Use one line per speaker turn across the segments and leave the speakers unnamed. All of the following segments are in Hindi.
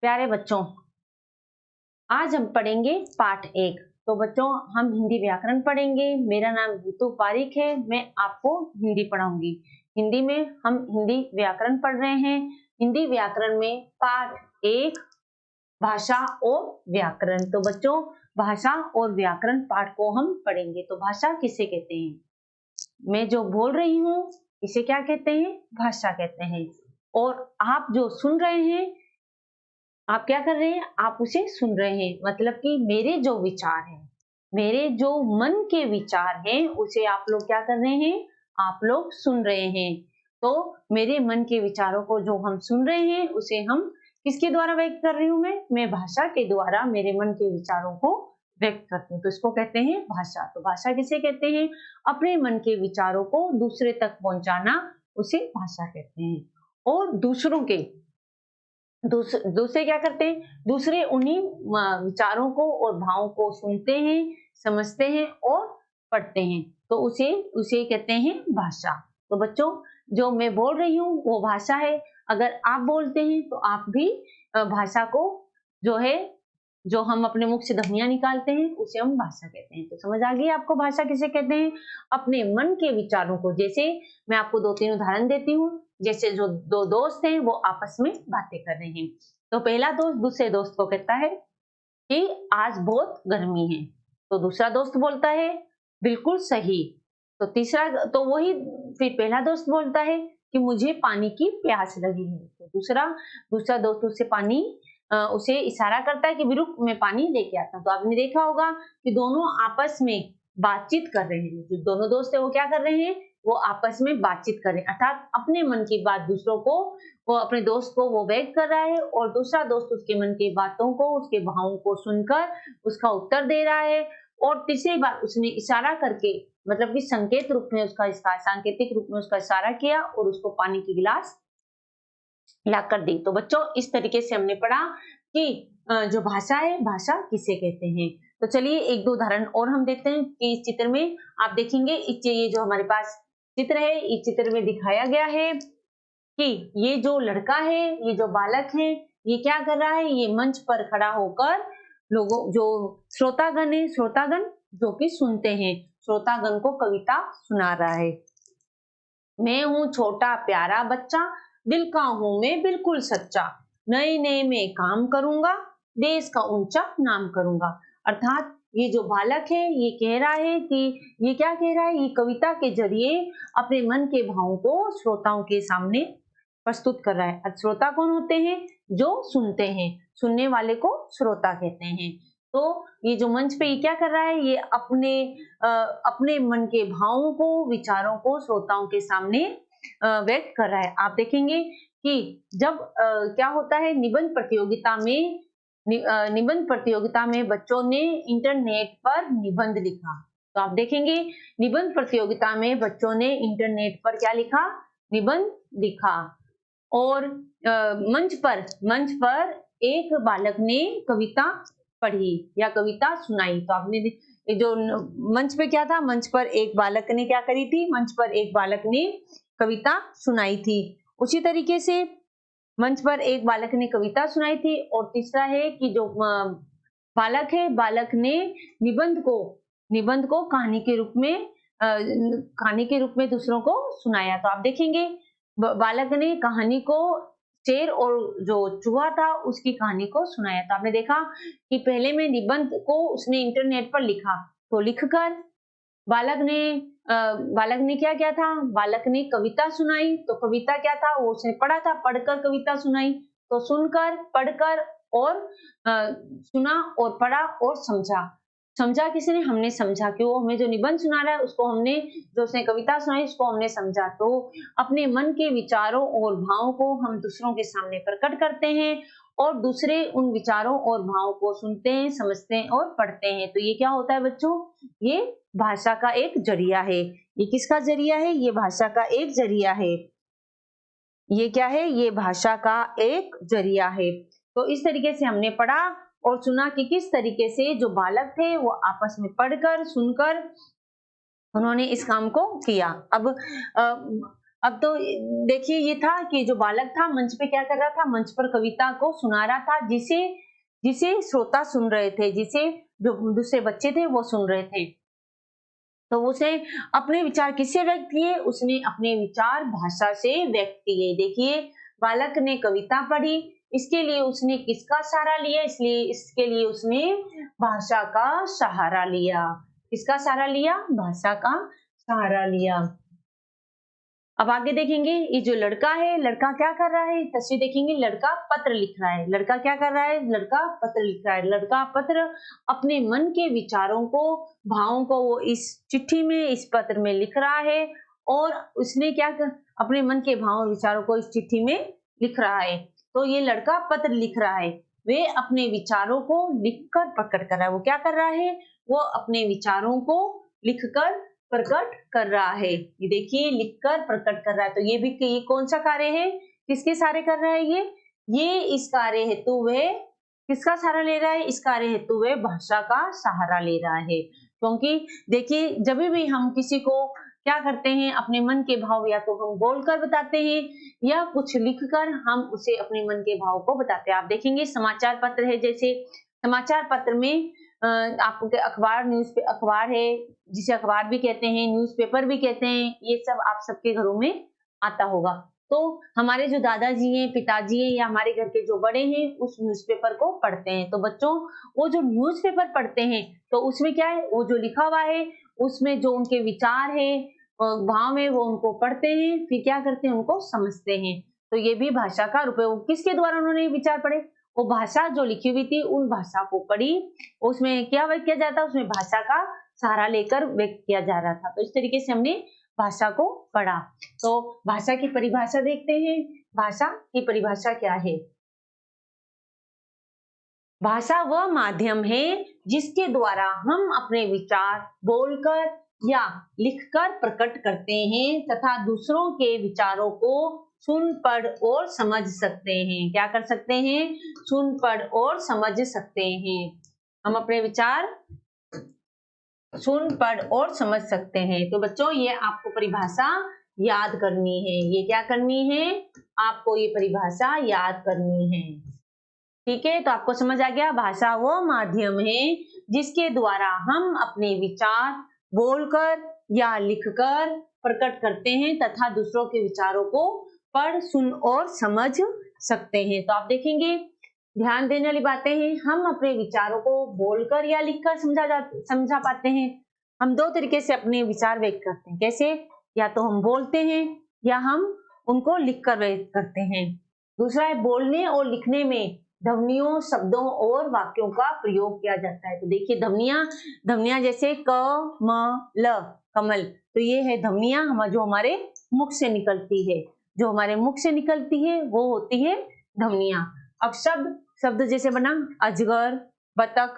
प्यारे बच्चों, आज हम पढ़ेंगे पाठ 1। तो बच्चों, हम हिंदी व्याकरण पढ़ेंगे। मेरा नाम ऋतु पारिक है। मैं आपको हिंदी पढ़ाऊंगी। हिंदी में हम हिंदी व्याकरण पढ़ रहे हैं। हिंदी व्याकरण में पाठ 1 भाषा और व्याकरण। तो बच्चों, भाषा और व्याकरण पाठ को हम पढ़ेंगे। तो भाषा किसे कहते हैं? मैं जो बोल रही हूँ इसे क्या कहते हैं? भाषा कहते हैं। और आप जो सुन रहे हैं, आप क्या कर रहे हैं? आप उसे सुन रहे हैं। मतलब कि मेरे जो विचार हैं, मेरे जो मन के विचार हैं, उसे आप लोग क्या कर रहे हैं? आप लोग सुन रहे हैं। तो मेरे मन के विचारों को जो हम सुन रहे हैं, उसे हम किसके द्वारा व्यक्त कर रही हूँ? मैं भाषा के द्वारा मेरे मन के विचारों को व्यक्त करती हूँ। तो इसको कहते हैं भाषा। तो भाषा किसे कहते हैं? अपने मन के विचारों को दूसरे तक पहुंचाना, उसे भाषा कहते हैं। और दूसरों के दूसरे क्या करते हैं? दूसरे उन्हीं विचारों को और भावों को सुनते हैं, समझते हैं और पढ़ते हैं। तो उसे उसे कहते हैं भाषा। तो बच्चों, जो मैं बोल रही हूँ वो भाषा है। अगर आप बोलते हैं तो आप भी भाषा को जो है, जो हम अपने मुख से ध्वनियां निकालते हैं, उसे हम भाषा कहते हैं। तो समझ आ गई आपको भाषा किसे कहते हैं? अपने मन के विचारों को। जैसे मैं आपको 2-3 उदाहरण देती हूँ। जैसे जो दो दोस्त हैं वो आपस में बातें कर रहे हैं, तो पहला दोस्त दूसरे दोस्त को कहता है कि आज बहुत गर्मी है। तो दूसरा दोस्त बोलता है बिल्कुल सही। तो तीसरा तो वही फिर पहला दोस्त बोलता है कि मुझे पानी की प्यास लगी है। तो दूसरा दोस्त उसे इशारा करता है कि भी रुक, मैं पानी लेके आता हूँ। तो आपने देखा होगा कि दोनों आपस में बातचीत कर रहे हैं। जो दोनों दोस्त है वो क्या कर रहे हैं? वो आपस में बातचीत कर रहे हैं, अर्थात अपने मन की बात दूसरों को, वो अपने दोस्त को वो व्यक्त कर रहा है और दूसरा दोस्त उसके मन की बातों को, उसके भावों को सुनकर उसका उत्तर दे रहा है। और तीसरी बार उसने इशारा करके, मतलब कि संकेत रूप में इसका सांकेतिक रूप में उसका इशारा किया और उसको पानी की गिलास लाकर दी। तो बच्चों, इस तरीके से हमने पढ़ा कि जो भाषा है, भाषा किसे कहते हैं। तो चलिए 1-2 उदाहरण और हम देखते हैं कि इस चित्र में आप देखेंगे, ये जो हमारे पास चित्र है, इस चित्र में दिखाया गया है कि ये जो लड़का है, ये जो बालक है, ये क्या कर रहा है? ये मंच पर खड़ा होकर लोगों, जो श्रोतागण है, श्रोतागण जो कि सुनते हैं, श्रोतागण को कविता सुना रहा है। मैं हूँ छोटा प्यारा बच्चा, दिल का हूँ मैं बिल्कुल सच्चा, नए नए में काम करूंगा, देश का ऊंचा नाम करूंगा। अर्थात ये जो बालक है, ये कह रहा है कि ये क्या कह रहा है? ये कविता के जरिए अपने मन के भावों को श्रोताओं के सामने प्रस्तुत कर रहा है। और श्रोता कौन होते हैं? जो सुनते हैं। सुनने वाले को श्रोता कहते हैं। तो ये जो मंच पे ये क्या कर रहा है? ये अपने मन के भावों को, विचारों को श्रोताओं के सामने व्यक्त कर रहा है। आप देखेंगे कि जब क्या होता है, निबंध प्रतियोगिता में बच्चों ने इंटरनेट पर निबंध लिखा। तो आप देखेंगे निबंध प्रतियोगिता में बच्चों ने इंटरनेट पर क्या लिखा? निबंध लिखा। और मंच पर एक बालक ने कविता पढ़ी या कविता सुनाई। तो आपने जो मंच पे क्या था? मंच पर एक बालक ने क्या करी थी? मंच पर एक बालक ने कविता सुनाई थी। उसी तरीके से मंच पर एक बालक ने कविता सुनाई थी। और तीसरा है कि जो बालक है, बालक ने निबंध को कहानी के रूप में दूसरों को सुनाया। तो आप देखेंगे बालक ने कहानी को, शेर और जो चूहा था उसकी कहानी को सुनाया। तो आपने देखा कि पहले में निबंध को उसने इंटरनेट पर लिखा, तो लिखकर बालक ने क्या किया था? बालक ने कविता सुनाई। तो कविता क्या था? वो उसने पढ़ा था, पढ़कर कविता सुनाई। तो सुनकर, पढ़कर और सुना और पढ़ा और समझा किसने? हमने समझा कि वो हमें जो निबंध सुना रहा है उसको हमने, जो उसने कविता सुनाई उसको हमने समझा। तो अपने मन के विचारों और भावों को हम दूसरों के सामने प्रकट करते हैं और दूसरे उन विचारों और भावों को सुनते हैं, समझते हैं और पढ़ते हैं। तो ये क्या होता है बच्चों? ये भाषा का एक जरिया है। ये किसका जरिया है? ये भाषा का एक जरिया है। ये क्या है? ये भाषा का एक जरिया है। तो इस तरीके से हमने पढ़ा और सुना कि किस तरीके से जो बालक थे वो आपस में पढ़कर, सुनकर उन्होंने इस काम को किया। अब अब तो देखिए, ये था कि जो बालक था मंच पे क्या कर रहा था, मंच पर कविता को सुना रहा था, जिसे जिसे श्रोता सुन रहे थे, जिसे जो दूसरे बच्चे थे वो सुन रहे थे। तो उसने अपने विचार किससे व्यक्त किए? उसने अपने विचार भाषा से व्यक्त किए। देखिए, बालक ने कविता पढ़ी, इसके लिए उसने किसका सहारा लिया? इसलिए इसके लिए उसने भाषा का सहारा लिया। किसका सहारा लिया? भाषा का सहारा लिया। अब आगे देखेंगे, ये जो लड़का है, लड़का क्या कर रहा है? तस्वीर देखेंगे, लड़का पत्र लिख रहा है। लड़का क्या कर रहा है? लड़का पत्र लिख रहा है। लड़का पत्र अपने मन के विचारों को, भावों को वो इस चिट्ठी में, इस पत्र में लिख रहा है, और उसने क्या कर, अपने मन के भावों विचारों को इस चिट्ठी में लिख रहा है। तो ये लड़का पत्र लिख रहा है, वे अपने विचारों को लिखकर प्रकट कर रहा है। वो क्या कर रहा है? वो अपने विचारों को लिखकर प्रकट कर रहा है। ये देखिए, लिखकर प्रकट कर रहा है। तो ये भी, ये कौन सा कार्य है? किसके सहारे कर रहा है ये इस कार्य हेतु वह किसका सहारा ले रहा है? इस कार्य हेतु वह भाषा का सहारा ले रहा है। क्योंकि देखिए, जब भी हम किसी को क्या करते हैं, अपने मन के भाव या तो हम बोलकर बताते हैं या कुछ लिखकर हम उसे अपने मन के भाव को बताते हैं। आप देखेंगे, समाचार पत्र है, जैसे समाचार पत्र में आपके अखबार, अखबार है, जिसे अखबार भी कहते हैं, न्यूज़पेपर भी कहते हैं, ये सब आप सबके घरों में आता होगा। तो हमारे जो दादाजी हैं, पिताजी हैं, या हमारे घर के जो बड़े हैं, उस न्यूज़पेपर को पढ़ते हैं। तो बच्चों, वो जो न्यूज़पेपर पढ़ते हैं, तो उसमें क्या है, वो जो लिखा हुआ है, उसमें जो उनके विचार है, भाव है, वो उनको पढ़ते हैं, फिर क्या करते हैं, उनको समझते हैं। तो ये भी भाषा का रूप है। वो किसके द्वारा उन्होंने विचार पढ़े? वो भाषा जो लिखी हुई थी, उन भाषा को पढ़ी, उसमें क्या व्यक्त किया जाता है, उसमें भाषा का सहारा लेकर व्यक्त किया जा रहा था। तो इस तरीके से हमने भाषा को पढ़ा। तो भाषा की परिभाषा देखते हैं। भाषा की परिभाषा क्या है? भाषा वह माध्यम है जिसके द्वारा हम अपने विचार बोलकर या लिखकर प्रकट करते हैं तथा दूसरों के विचारों को सुन, पढ़ और समझ सकते हैं। क्या कर सकते हैं? सुन, पढ़ और समझ सकते हैं। हम अपने विचार सुन, पढ़ और समझ सकते हैं। तो बच्चों, ये आपको परिभाषा याद करनी है। ये क्या करनी है? आपको ये परिभाषा याद करनी है। ठीक है, तो आपको समझ आ गया, भाषा वो माध्यम है जिसके द्वारा हम अपने विचार बोलकर या लिखकर प्रकट करते हैं तथा दूसरों के विचारों को पढ़, सुन और समझ सकते हैं। तो आप देखेंगे, ध्यान देने वाली बातें हैं। हम अपने विचारों को बोलकर या लिखकर समझा पाते हैं। हम दो तरीके से अपने विचार व्यक्त करते हैं। कैसे? या तो हम बोलते हैं या हम उनको लिखकर व्यक्त करते हैं। दूसरा है, बोलने और लिखने में ध्वनियों, शब्दों और वाक्यों का प्रयोग किया जाता है। तो देखिए, ध्वनियां जैसे क, म, ल, कमल, तो ये है ध्वनियां जो हमारे मुख से निकलती है। जो हमारे मुख से निकलती है वो होती है ध्वनियां। अब शब्द जैसे बना अजगर, बतख,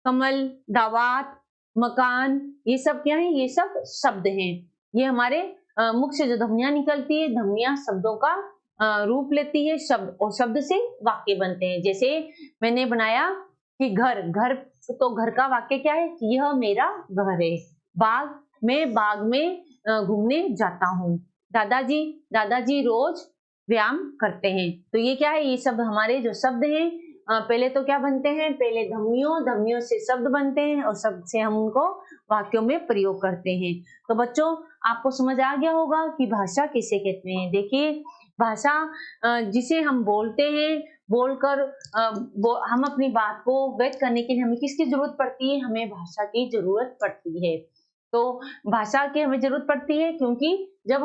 कमल, दावात, मकान, ये सब क्या है? ये सब शब्द हैं। ये हमारे मुख से जो ध्वनियां निकलती है, ध्वनियां शब्दों का रूप लेती है, शब्द, और शब्द से वाक्य बनते हैं। जैसे मैंने बनाया कि घर, तो घर का वाक्य क्या है? यह मेरा घर है। बाग, मैं बाग में घूमने जाता हूँ। दादाजी रोज व्यायाम करते हैं। तो ये क्या है? ये शब्द, हमारे जो शब्द हैं, पहले तो क्या बनते हैं? पहले ध्वनियों से शब्द बनते हैं और शब्द से हम उनको वाक्यों में प्रयोग करते हैं। तो बच्चों, आपको समझ आ गया होगा कि भाषा किसे कहते हैं। देखिए, भाषा जिसे हम बोलते हैं, बोलकर हम अपनी बात को व्यक्त करने के लिए हमें किसकी जरूरत पड़ती है? हमें भाषा की जरूरत पड़ती है। तो भाषा की हमें जरूरत पड़ती है क्योंकि जब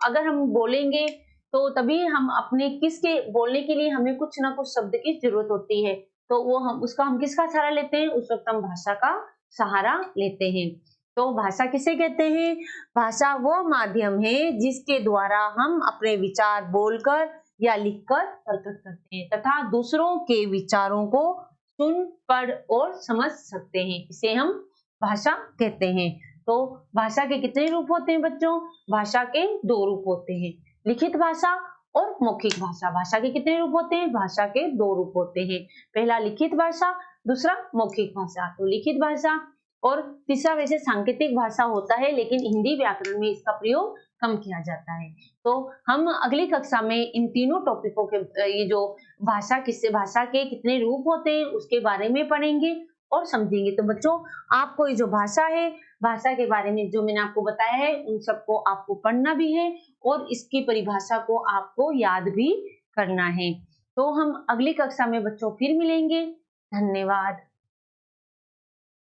अगर हम बोलेंगे तो तभी हम अपने किसके बोलने के लिए हमें कुछ ना कुछ शब्द की जरूरत होती है। तो वो हम किसका सहारा लेते हैं? उस वक्त हम भाषा का सहारा लेते हैं। तो भाषा किसे कहते हैं? भाषा वो माध्यम है जिसके द्वारा हम अपने विचार बोलकर या लिखकर प्रकट करते हैं तथा दूसरों के विचारों को सुन, पढ़ और समझ सकते हैं। इसे हम भाषा कहते हैं। तो भाषा के कितने रूप होते हैं बच्चों? भाषा के दो रूप होते हैं, लिखित भाषा और मौखिक भाषा। भाषा के कितने रूप होते हैं? भाषा के दो रूप होते हैं, पहला लिखित भाषा, दूसरा मौखिक भाषा। तो लिखित भाषा और तीसरा वैसे सांकेतिक भाषा होता है, लेकिन हिंदी व्याकरण में इसका प्रयोग कम किया जाता है। तो हम अगली कक्षा में इन तीनों टॉपिकों के ये जो भाषा के कितने रूप होते हैं उसके बारे में पढ़ेंगे और समझेंगे। तो बच्चों, आपको ये जो भाषा है, भाषा के बारे में जो मैंने आपको बताया है उन सबको आपको पढ़ना भी है और इसकी परिभाषा को आपको याद भी करना है। तो हम अगली कक्षा में बच्चों फिर मिलेंगे। धन्यवाद।